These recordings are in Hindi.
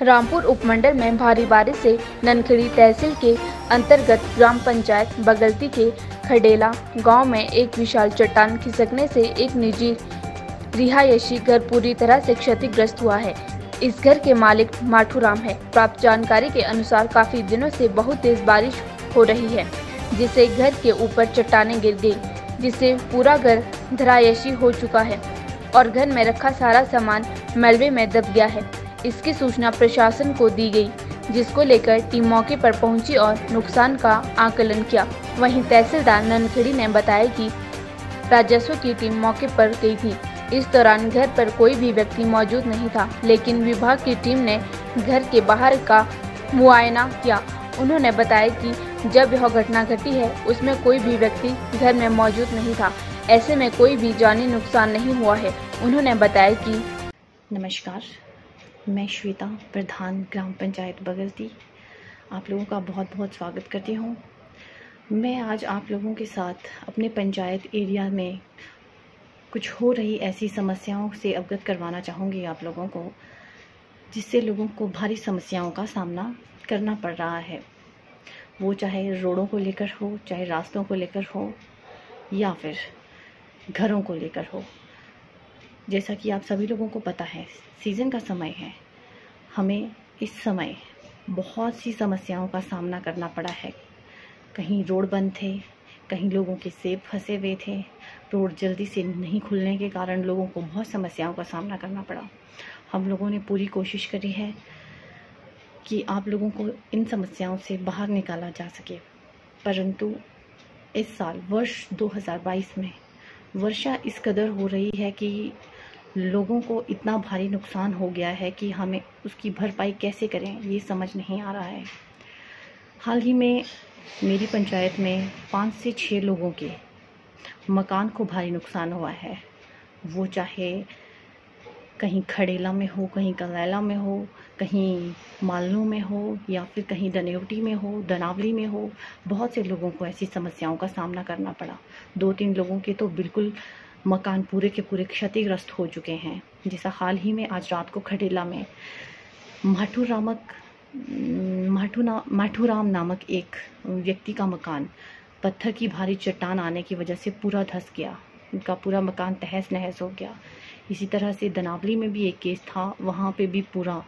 रामपुर उपमंडल में भारी बारिश से ननखड़ी तहसील के अंतर्गत ग्राम पंचायत बगलती के खडेला गांव में एक विशाल चट्टान खिसकने से एक निजी रिहायशी घर पूरी तरह से क्षतिग्रस्त हुआ है। इस घर के मालिक माठूराम है। प्राप्त जानकारी के अनुसार काफी दिनों से बहुत तेज बारिश हो रही है, जिससे घर के ऊपर चट्टानें गिर गई, जिससे पूरा घर धरायशी हो चुका है और घर में रखा सारा सामान मलबे में दब गया है। इसकी सूचना प्रशासन को दी गई, जिसको लेकर टीम मौके पर पहुंची और नुकसान का आकलन किया। वहीं तहसीलदार ननखड़ी ने बताया कि राजस्व की टीम मौके पर गई थी। इस दौरान घर पर कोई भी व्यक्ति मौजूद नहीं था, लेकिन विभाग की टीम ने घर के बाहर का मुआयना किया। उन्होंने बताया कि जब यह घटना घटी है उसमें कोई भी व्यक्ति घर में मौजूद नहीं था। ऐसे में कोई भी जानी नुकसान नहीं हुआ है। उन्होंने बताया कि नमस्कार, मैं श्वेता, प्रधान ग्राम पंचायत बगलती, आप लोगों का बहुत बहुत स्वागत करती हूँ। मैं आज आप लोगों के साथ अपने पंचायत एरिया में कुछ हो रही ऐसी समस्याओं से अवगत करवाना चाहूँगी आप लोगों को, जिससे लोगों को भारी समस्याओं का सामना करना पड़ रहा है। वो चाहे रोडों को लेकर हो, चाहे रास्तों को लेकर हो, या फिर घरों को लेकर हो। जैसा कि आप सभी लोगों को पता है, सीज़न का समय है। हमें इस समय बहुत सी समस्याओं का सामना करना पड़ा है। कहीं रोड बंद थे, कहीं लोगों के सेब फंसे हुए थे। रोड जल्दी से नहीं खुलने के कारण लोगों को बहुत समस्याओं का सामना करना पड़ा। हम लोगों ने पूरी कोशिश करी है कि आप लोगों को इन समस्याओं से बाहर निकाला जा सके, परंतु इस साल वर्ष 2022 में वर्षा इस कदर हो रही है कि लोगों को इतना भारी नुकसान हो गया है कि हमें उसकी भरपाई कैसे करें ये समझ नहीं आ रहा है। हाल ही में मेरी पंचायत में 5 से 6 लोगों के मकान को भारी नुकसान हुआ है। वो चाहे कहीं खडेला में हो, कहीं कलैला में हो, कहीं मालनू में हो, या फिर कहीं दनेवटी में हो, दनावली में हो। बहुत से लोगों को ऐसी समस्याओं का सामना करना पड़ा। 2-3 लोगों के तो बिल्कुल मकान पूरे के पूरे क्षतिग्रस्त हो चुके हैं। जैसा हाल ही में आज रात को खडेला में माठूराम नामक एक व्यक्ति का मकान पत्थर की भारी चट्टान आने की वजह से पूरा धंस गया। उनका पूरा मकान तहस नहस हो गया। इसी तरह से दनावली में भी एक केस था, वहाँ पे भी पूरा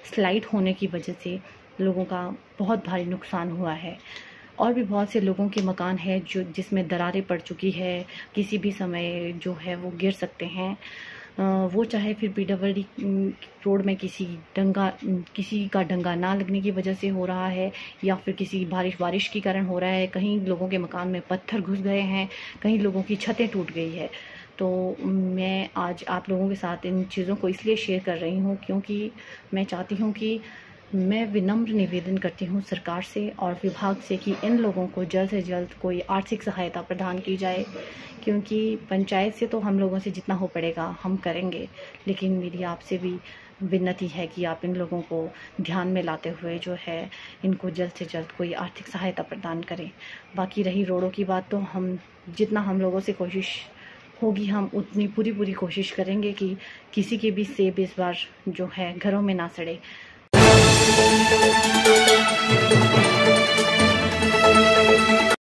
स्लाइड होने की वजह से लोगों का बहुत भारी नुकसान हुआ है। और भी बहुत से लोगों के मकान है जिसमें दरारें पड़ चुकी है, किसी भी समय जो है वो गिर सकते हैं। वो चाहे फिर पीडब्ल्यूडी रोड में किसी का डंगा ना लगने की वजह से हो रहा है, या फिर किसी बारिश के कारण हो रहा है। कहीं लोगों के मकान में पत्थर घुस गए हैं, कहीं लोगों की छतें टूट गई है। तो मैं आज आप लोगों के साथ इन चीज़ों को इसलिए शेयर कर रही हूँ क्योंकि मैं चाहती हूँ कि मैं विनम्र निवेदन करती हूँ सरकार से और विभाग से कि इन लोगों को जल्द से जल्द कोई आर्थिक सहायता प्रदान की जाए, क्योंकि पंचायत से तो हम लोगों से जितना हो पड़ेगा हम करेंगे, लेकिन मेरी आपसे भी विनती है कि आप इन लोगों को ध्यान में लाते हुए जो है इनको जल्द से जल्द कोई आर्थिक सहायता प्रदान करें। बाकी रही रोडों की बात, तो जितना हम लोगों से कोशिश होगी हम उतनी पूरी कोशिश करेंगे कि किसी के भी सेब इस बार जो है घरों में ना सड़े।